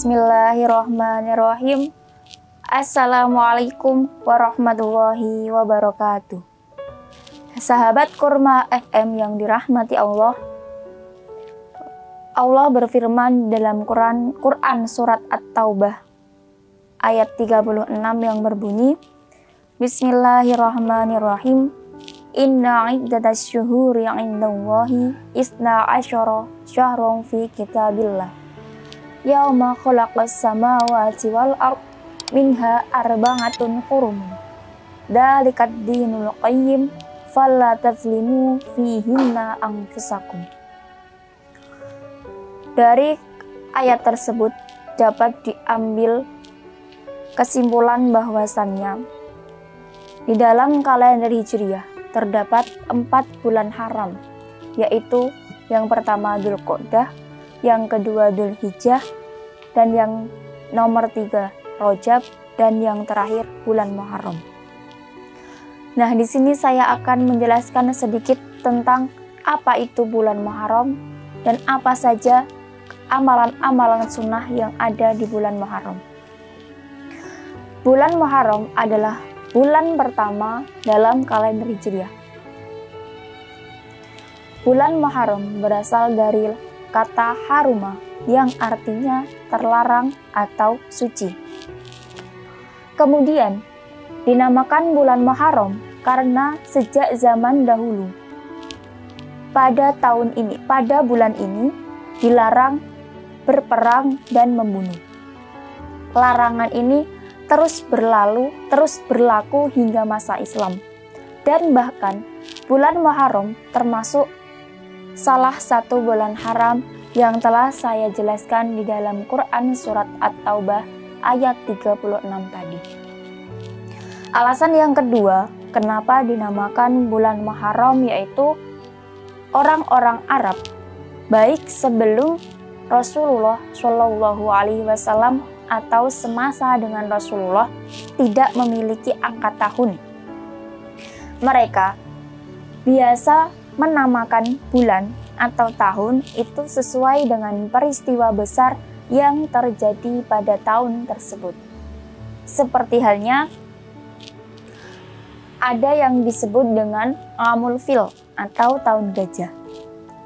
Bismillahirrahmanirrahim. Assalamualaikum warahmatullahi wabarakatuh. Sahabat Kurma FM yang dirahmati Allah. Allah berfirman dalam Quran surat At-Taubah ayat 36 yang berbunyi, Bismillahirrahmanirrahim. Inna iddatas syuhuri indallahi isna asyara syahron fi kitabillah. Yauma khalaqas samawati wal ard minha arba'atun hurum. Dalikad dinul qayyim falla tazlimu fihinna anfusakum. Dari ayat tersebut dapat diambil kesimpulan bahwasannya di dalam kalender Hijriah terdapat 4 bulan haram, yaitu yang pertama Dzulqa'dah, yang kedua Dzulhijjah, dan yang nomor 3 Rajab, dan yang terakhir bulan Muharram. Nah, di sini saya akan menjelaskan sedikit tentang apa itu bulan Muharram dan apa saja amalan-amalan sunnah yang ada di bulan Muharram. Bulan Muharram adalah bulan pertama dalam kalender Hijriah. Bulan Muharram berasal dari kata haruma yang artinya terlarang atau suci. Kemudian dinamakan bulan Muharram karena sejak zaman dahulu pada bulan ini dilarang berperang dan membunuh. Larangan ini terus berlaku hingga masa Islam, dan bahkan bulan Muharram termasuk salah satu bulan haram yang telah saya jelaskan di dalam Quran surat At-Taubah ayat 36 tadi. Alasan yang kedua kenapa dinamakan bulan Muharram yaitu orang-orang Arab baik sebelum Rasulullah Shallallahu Alaihi Wasallam atau semasa dengan Rasulullah tidak memiliki angka tahun. Mereka biasa menamakan bulan atau tahun itu sesuai dengan peristiwa besar yang terjadi pada tahun tersebut. Seperti halnya ada yang disebut dengan Amul Fil atau tahun gajah.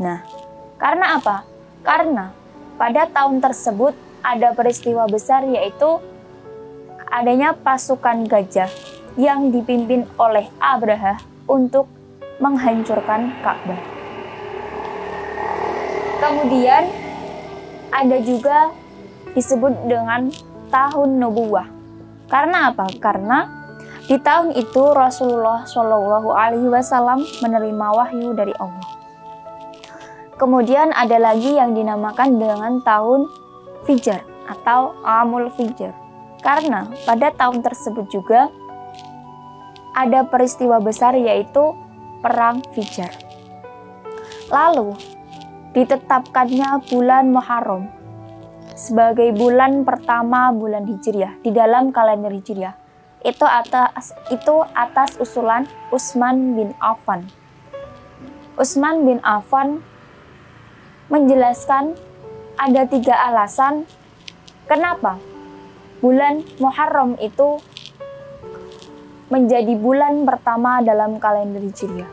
Nah, karena apa? Karena pada tahun tersebut ada peristiwa besar, yaitu adanya pasukan gajah yang dipimpin oleh Abraha untuk menghancurkan Ka'bah. Kemudian ada juga disebut dengan tahun nubuwah. Karena apa? Karena di tahun itu Rasulullah Shallallahu Alaihi Wasallam menerima wahyu dari Allah. Kemudian ada lagi yang dinamakan dengan tahun Fijar atau Amul Fijar. Karena pada tahun tersebut juga ada peristiwa besar, yaitu Perang Fijar. Lalu ditetapkannya bulan Muharram sebagai bulan pertama bulan Hijriah di dalam kalender Hijriah itu atas usulan Utsman bin Affan. Utsman bin Affan menjelaskan ada 3 alasan kenapa bulan Muharram itu menjadi bulan pertama dalam kalender Hijriah.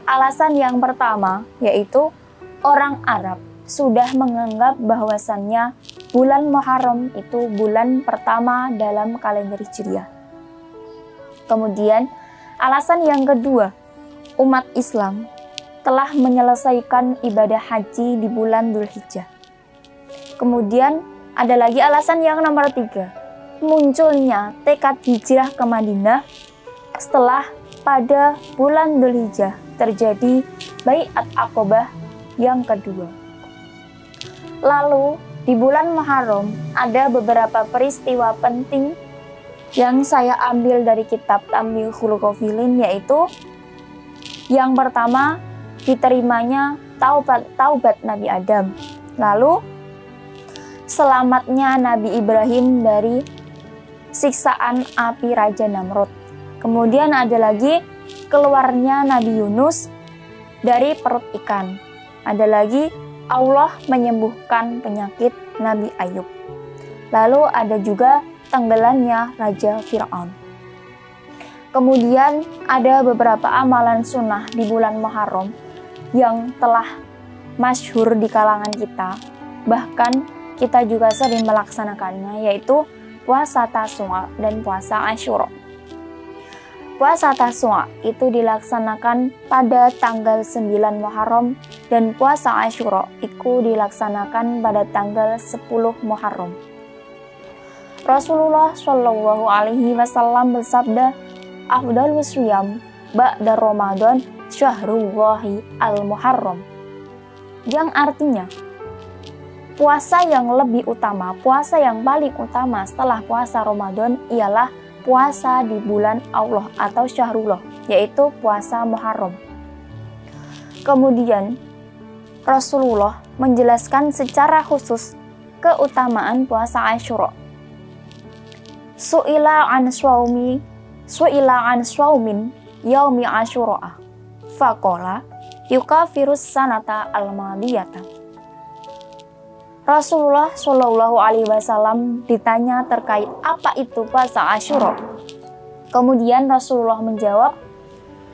Alasan yang pertama yaitu orang Arab sudah menganggap bahwasannya bulan Muharram itu bulan pertama dalam kalender Hijriah. Kemudian alasan yang kedua, umat Islam telah menyelesaikan ibadah haji di bulan Dzulhijjah. Kemudian ada lagi alasan yang nomor 3, munculnya tekad hijrah ke Madinah setelah pada bulan Dzulhijjah terjadi Bai'at Aqabah yang kedua. Lalu di bulan Muharram ada beberapa peristiwa penting yang saya ambil dari kitab Tamyikhul Ghafilin, yaitu yang pertama diterimanya taubat Nabi Adam. Lalu selamatnya Nabi Ibrahim dari siksaan api Raja Namrud. Kemudian ada lagi keluarnya Nabi Yunus dari perut ikan. Ada lagi Allah menyembuhkan penyakit Nabi Ayub. Lalu ada juga tenggelamnya Raja Fir'aun. Kemudian ada beberapa amalan sunnah di bulan Muharram yang telah masyhur di kalangan kita. Bahkan kita juga sering melaksanakannya, yaitu puasa Tasu'a dan puasa Asyura. Puasa Tasu'a itu dilaksanakan pada tanggal 9 Muharram dan puasa Asyura itu dilaksanakan pada tanggal 10 Muharram. Rasulullah Shallallahu Alaihi Wasallam bersabda, "Afdalus shiyam ba'da Ramadan syahrullahi al-Muharram." Yang artinya, puasa yang lebih utama, puasa yang paling utama setelah puasa Ramadan ialah puasa di bulan Allah atau Syahrullah, yaitu puasa Muharram. Kemudian Rasulullah menjelaskan secara khusus keutamaan puasa Asyura. Su'ila an swaumin yaumi Asyura faqala yukafirus sanata al-madiyata. Rasulullah Shallallahu Alaihi Wasallam ditanya terkait apa itu puasa Asyura. Kemudian Rasulullah menjawab,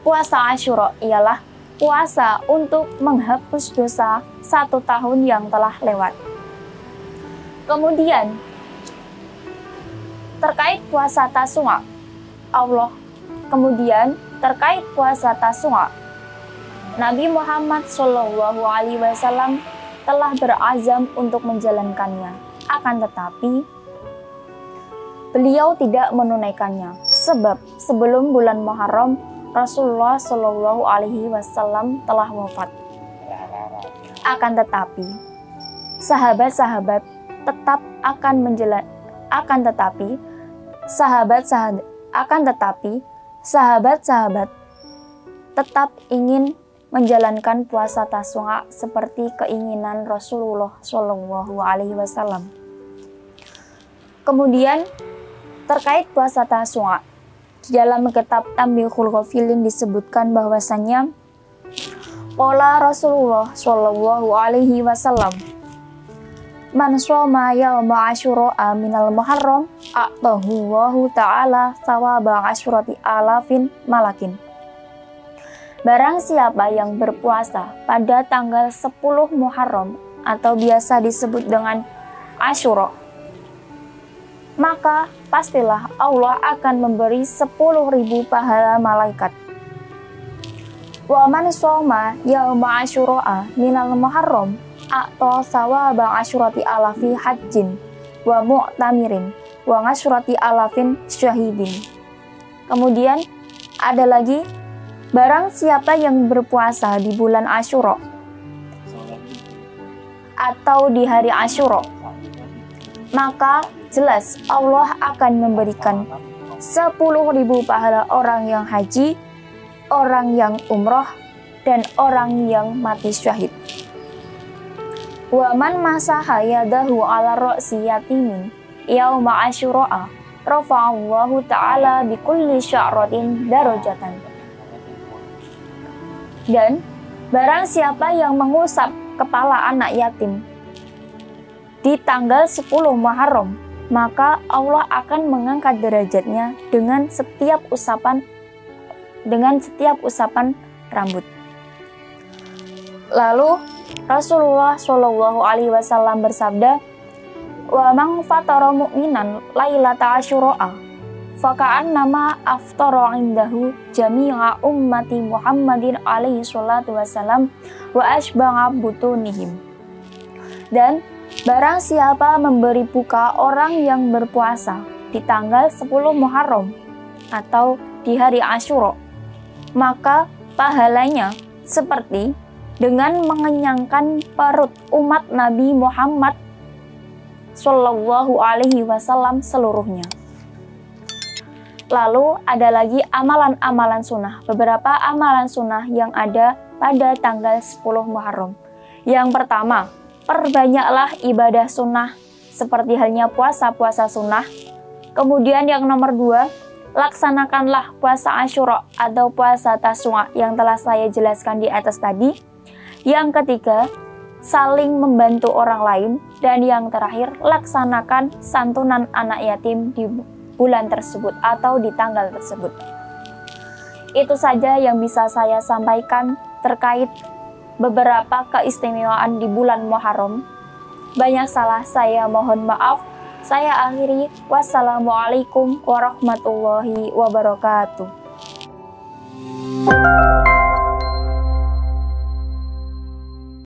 puasa Asyura ialah puasa untuk menghapus dosa 1 tahun yang telah lewat. Kemudian terkait puasa Tasu'a, Nabi Muhammad Shallallahu Alaihi Wasallam telah berazam untuk menjalankannya. Akan tetapi, beliau tidak menunaikannya, sebab sebelum bulan Muharram, Rasulullah Shallallahu Alaihi Wasallam telah wafat. Akan tetapi, sahabat-sahabat tetap ingin menjalankan puasa Tasu'a seperti keinginan Rasulullah Shallallahu Alaihi Wasallam. Kemudian terkait puasa Tasu'a, di dalam kitab Tambihul Ghafilin disebutkan bahwasannya qala Rasulullah Shallallahu Alaihi Wasallam, man shoma yauma Asyura minal Muharram a'tahu Allahu ta'ala thawaba asyrati alafin malakin. Barang siapa yang berpuasa pada tanggal 10 Muharram atau biasa disebut dengan Asyura, maka pastilah Allah akan memberi 10.000 pahala malaikat. Wa man shoma yauma Asyura minal Muharram a'ta thawaba asyrati alafi hajjin wa mu'tamirin wa asyrati alafin syahidin. Kemudian ada lagi, barang siapa yang berpuasa di bulan Asyura atau di hari Asyura, maka jelas Allah akan memberikan 10.000 pahala orang yang haji, orang yang umroh, dan orang yang mati syahid. Wa man masaha yadahu ala ra'si yatimin yauma Asyura rafa'allahu ta'ala bikulli sya'ratin darajatan. Dan barang siapa yang mengusap kepala anak yatim di tanggal 10 Muharram, maka Allah akan mengangkat derajatnya dengan setiap usapan rambut. Lalu Rasulullah Shallallahu Alaihi Wasallam bersabda, wa man fatara mu'minan lailata Asyura faka'an nama aftara indahu jami'a ummati Muhammadin alaihi salatu wassalam wa asba'a butunihim. Dan barang siapa memberi buka orang yang berpuasa di tanggal 10 Muharram atau di hari Asyura, maka pahalanya seperti dengan mengenyangkan perut umat Nabi Muhammad Sallallahu Alaihi Wasallam seluruhnya. Lalu ada lagi amalan-amalan sunnah, beberapa amalan sunnah yang ada pada tanggal 10 Muharram. Yang pertama, perbanyaklah ibadah sunnah seperti halnya puasa-puasa sunnah. Kemudian yang nomor 2, laksanakanlah puasa Asyura atau puasa Tasu'a yang telah saya jelaskan di atas tadi. Yang ketiga, saling membantu orang lain, dan yang terakhir, laksanakan santunan anak yatim di bulan tersebut atau di tanggal tersebut. Itu saja yang bisa saya sampaikan terkait beberapa keistimewaan di bulan Muharram. Banyak salah saya mohon maaf. Saya akhiri, wassalamualaikum warahmatullahi wabarakatuh.